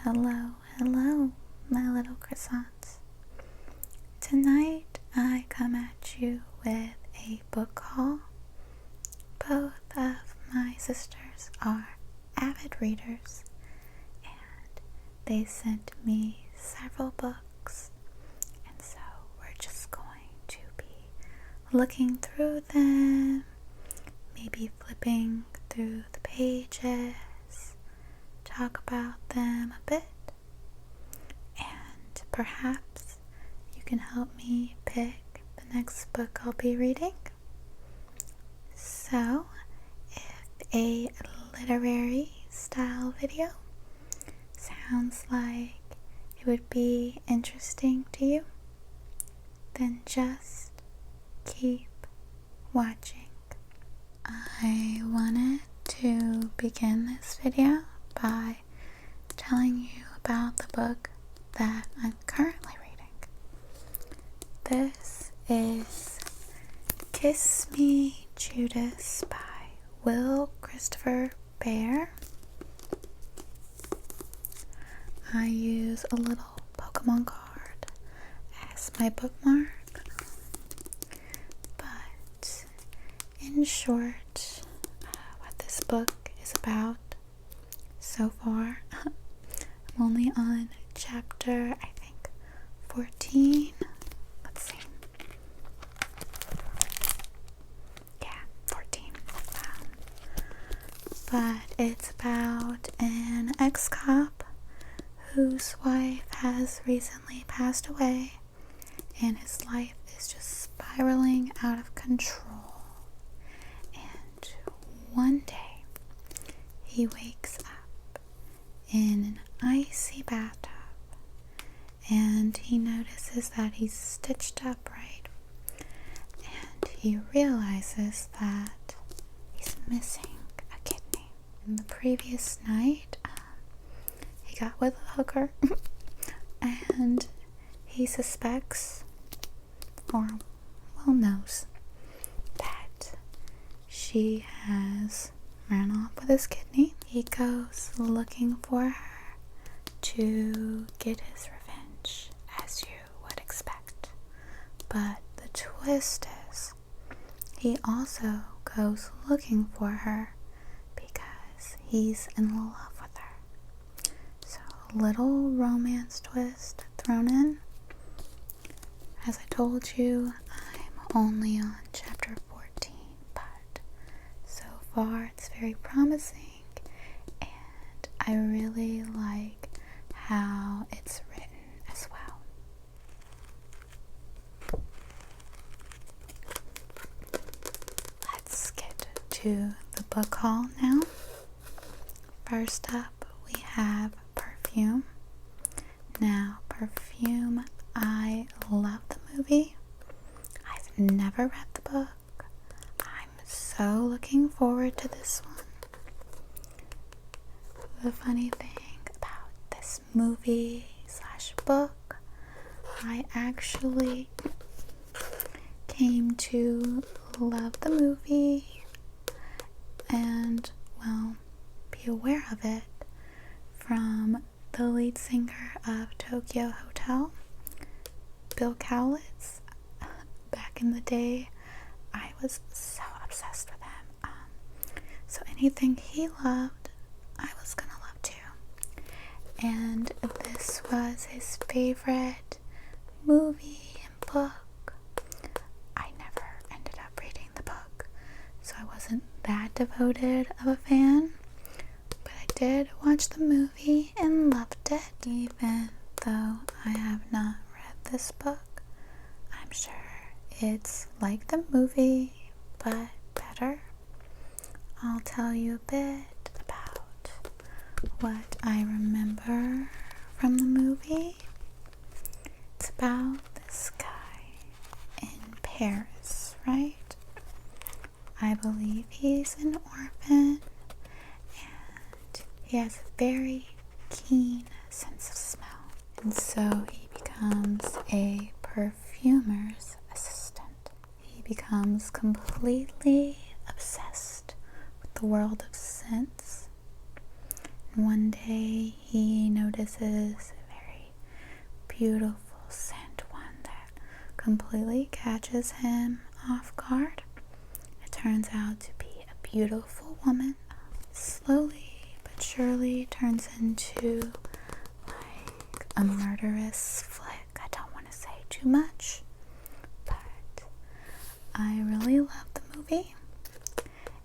Hello, hello, my little croissants. Tonight I come at you with a book haul. Both of my sisters are avid readers, and they sent me several books, and so we're just going to be looking through them, maybe flipping through the pages, talk about them a bit, and perhaps you can help me pick the next book I'll be reading. So, if a literary style video sounds like it would be interesting to you, then just keep watching. I wanted to begin this video by telling you about the book that I'm currently reading. This is Kiss Me, Judas by Will Christopher Bear. I use a little Pokemon card as my bookmark, but in short, what this book is about so far, I'm only on chapter, I think, 14. Let's see. Yeah, 14. But it's about an ex-cop whose wife has recently passed away, and his life is just spiraling out of control. And one day, he wakes up in an icy bathtub, and he notices that he's stitched up right, and he realizes that he's missing a kidney. In the previous night, he got with a hooker, and he suspects, or knows, that she has ran off with his kidney. He goes looking for her to get his revenge, as you would expect. But the twist is, he also goes looking for her because he's in love with her. So a little romance twist thrown in. As I told you, I'm only on chapter 14, but so far it's very promising, and I really like how it's written as well. Let's get to the book haul now. First up, we have Perfume. Now, Perfume, I love the movie. I've never read the book. I'm so looking forward to this one. The funny thing about this movie / book, I actually came to love the movie and, well, be aware of it from the lead singer of Tokyo Hotel, Bill Kaulitz. Back in the day, I was so obsessed with him. So anything he loved, I was gonna love too. And this was his favorite movie and book. I never ended up reading the book, so I wasn't that devoted of a fan. But I did watch the movie and loved it. Even though I have not read this book, I'm sure it's like the movie, but better. I'll tell you a bit about what I remember from the movie. It's about this guy in Paris, right? I believe he's an orphan, and he has a very keen sense of smell. And so he becomes a perfumer's assistant. He becomes completely obsessed with the world of scents. And one day he notices a very beautiful scent, one that completely catches him off guard. It turns out to be a beautiful woman. Slowly but surely turns into like a murderous flick. I don't want to say too much, but I really love the movie,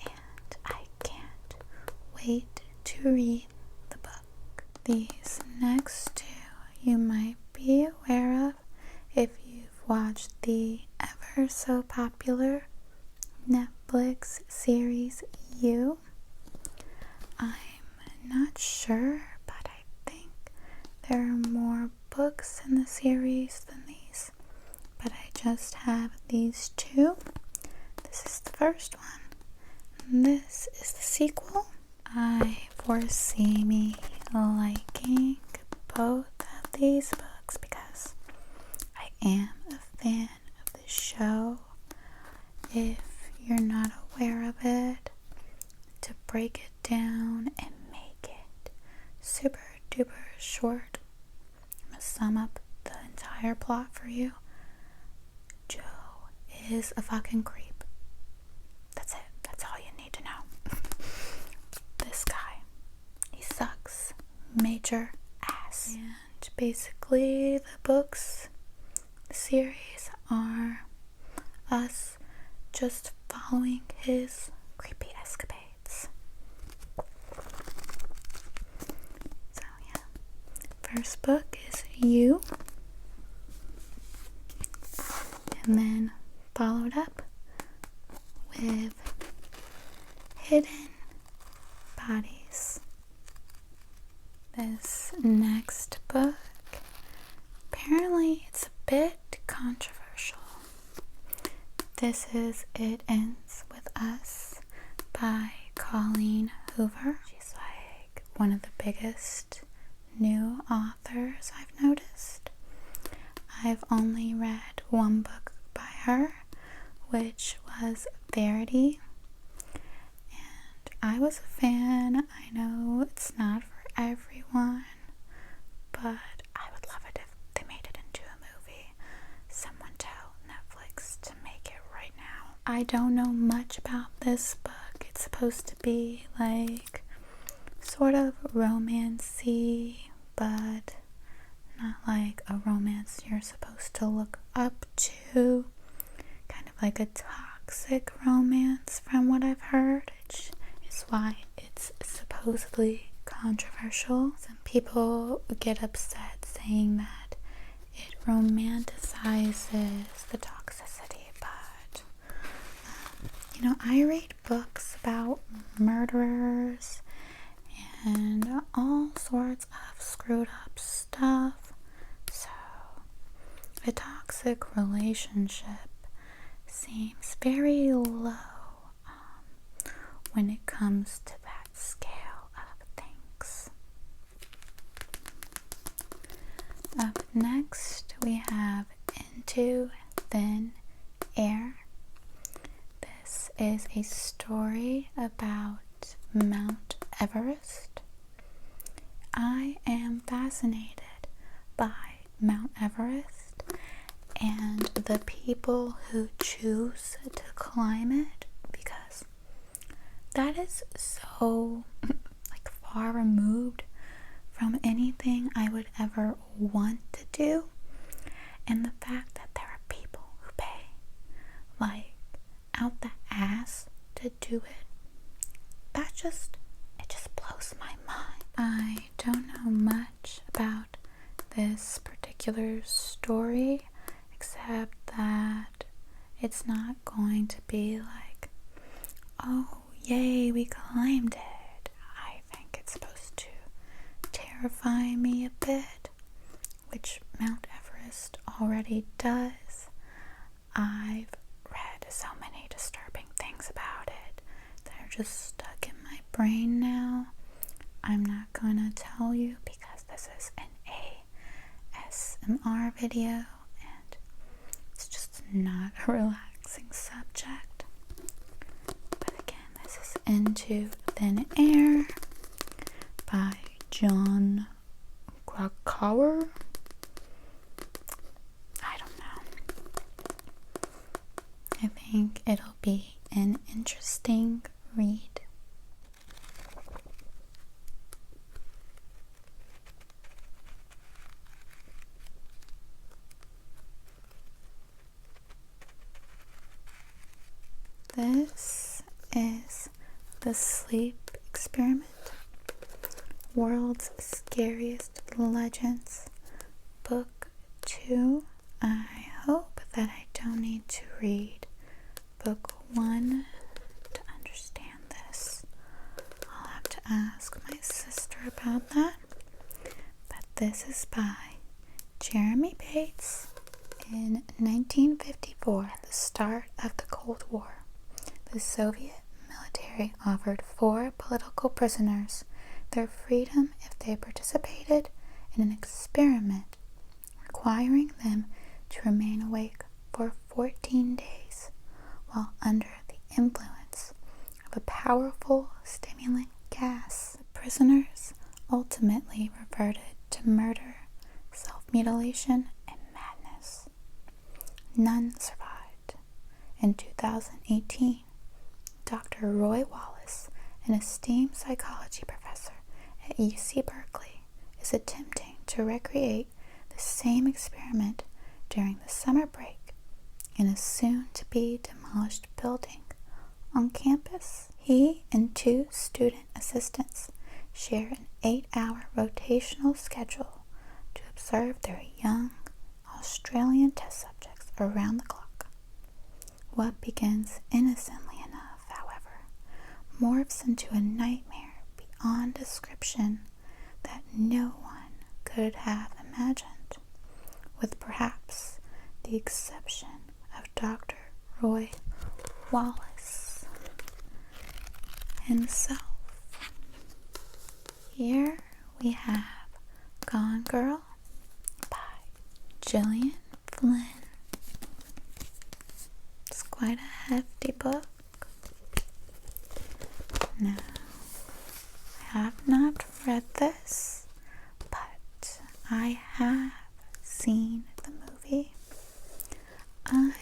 and I can't wait to read the book. These next two you might be aware of if you've watched the ever so popular Netflix series You. I'm not sure, but I think there are more books in the series than these. But I just have these two. This is the first one, and this is the sequel. I foresee me liking both of these books because I am a fan of the show. If you're not aware of it, to break it down and make it super duper short, I'm gonna sum up the entire plot for you. Joe is a fucking creep. That's it. That's all you need to know. This guy, he sucks major ass. And basically the books, the series are us just following his creepy escapades. So yeah, first book is You, and then followed up with Hidden Bodies. This next book, apparently it's a bit controversial. This is It Ends With Us by Colleen Hoover. She's like one of the biggest new authors I've noticed. I've only read one book by her, which was Verity, and I was a fan. I know it's not for everyone, but I would love it if they made it into a movie. Someone tell Netflix to make it right now. I don't know much about this book. It's supposed to be like sort of romance-y, but not like a romance you're supposed to look up to. Kind of like a toxic romance from what I've heard, which is why it's supposedly controversial. Some people get upset saying that it romanticizes the toxicity, but I read books about murderers and all sorts of screwed up stuff, so a toxic relationship seems very low when it comes to that scale of things. Up next we have Into Thin Air. This is a story about Mount Everest. I am fascinated by Mount Everest and the people who choose to climb it, because that is so far removed from anything I would ever want to do. And the fact that there are people who pay out the ass to do it, it just blows my mind. I don't know much about this particular story, except that it's not going to be like, oh yay, we climbed it. I think it's supposed to terrify me a bit, which Mount Everest already does. I've read so many disturbing things about it that are just stuck in my brain now. I'm not gonna tell you because this is an ASMR video and it's just not a relaxing subject. But again, this is Into Thin Air by John Krakauer. I don't know. I think it'll be an interesting read. This is The Sleep Experiment, World's Scariest Legends, Book 2. I hope that I don't need to read Book 1 to understand this. I'll have to ask my sister about that. But this is by Jeremy Bates. In 1954, the start of the Cold War, the Soviet military offered 4 political prisoners their freedom if they participated in an experiment requiring them to remain awake for 14 days while under the influence of a powerful stimulant gas. The prisoners ultimately reverted to murder, self-mutilation, and madness. None survived. In 2018, Dr. Roy Wallace, an esteemed psychology professor at UC Berkeley, is attempting to recreate the same experiment during the summer break in a soon-to-be demolished building on campus. He and 2 student assistants share an 8-hour rotational schedule to observe their young Australian test subjects around the clock. What begins innocently enough, however, morphs into a nightmare beyond description that no one could have imagined, with perhaps the exception of Dr. Roy Wallace himself. Here we have Gone Girl by Gillian Flynn. It's quite a hefty book. No, I have not read this, but I have seen the movie. I'm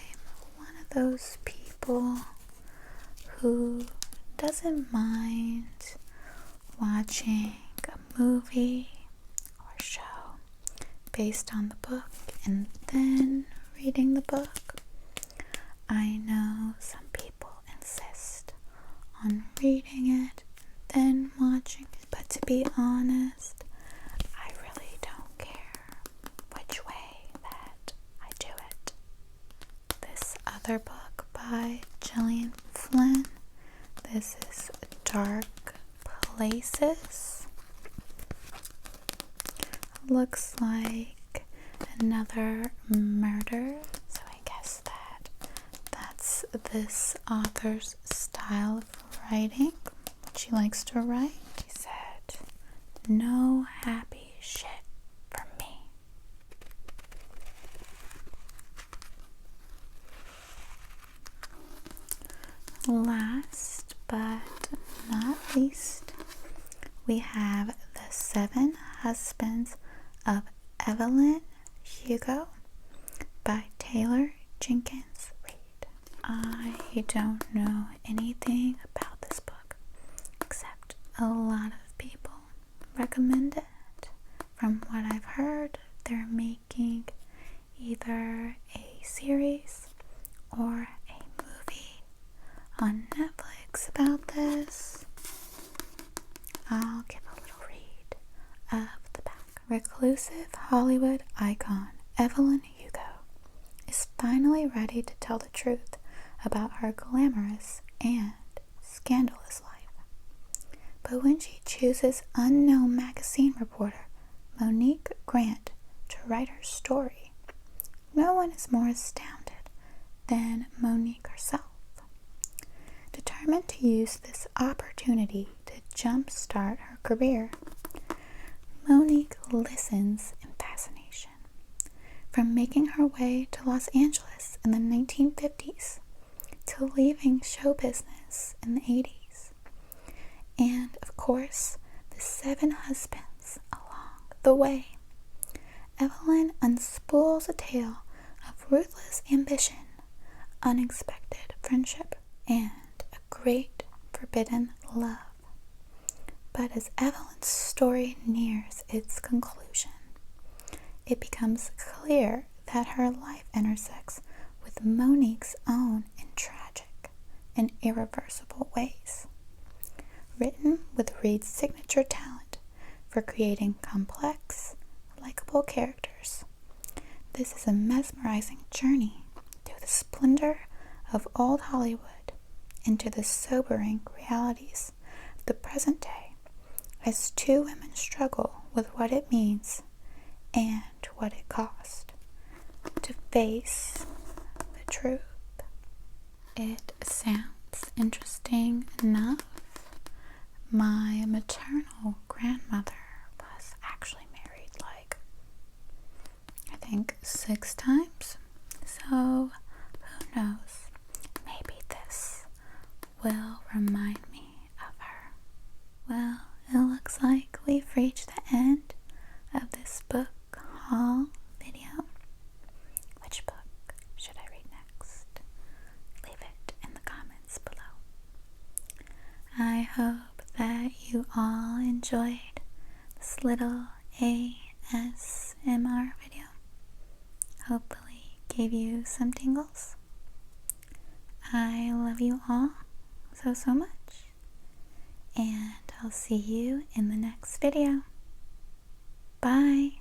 one of those people who doesn't mind watching a movie or show based on the book and then reading the book. I know some people insist on reading it then watching it, but to be honest, I really don't care which way that I do it. This other book by Gillian Flynn, this is Dark Places. Looks like another murder, so I guess that's this author's style of writing, what she likes to write. She said, "No happy shit for me." Last but not least, we have The 7 Husbands of Evelyn, Hugo by Taylor Jenkins Reid. I don't know anything about this book except a lot of people recommend it. From what I've heard, they're making either a series or a movie on Netflix about this. I'll give a little read of the back. Reclusive Hollywood icon Evelyn Hugo is finally ready to tell the truth about her glamorous and scandalous life. But when she chooses unknown magazine reporter Monique Grant to write her story, no one is more astounded than Monique herself. Determined to use this opportunity to jumpstart her career, Monique listens in fascination. From making her way to Los Angeles in the 1950s to leaving show business in the 80s. And, of course, the 7 husbands along the way. Evelyn unspools a tale of ruthless ambition, unexpected friendship, and a great forbidden love. But as Evelyn's story nears its conclusion, it becomes clear that her life intersects with Monique's own in tragic and irreversible ways. Written with Reed's signature talent for creating complex, likable characters, this is a mesmerizing journey through the splendor of old Hollywood into the sobering realities of the present day as 2 women struggle with what it means and what it cost to face the truth. It sounds interesting enough. My maternal grandmother was actually married I think 6 times. So who knows? Maybe this will remind me of her. Well, it looks like we've reached the end of this book haul video. Which book should I read next? Leave it in the comments below. I hope that you all enjoyed this little ASMR video. Hopefully gave you some tingles. I love you all so much, and I'll see you in the next video. Bye.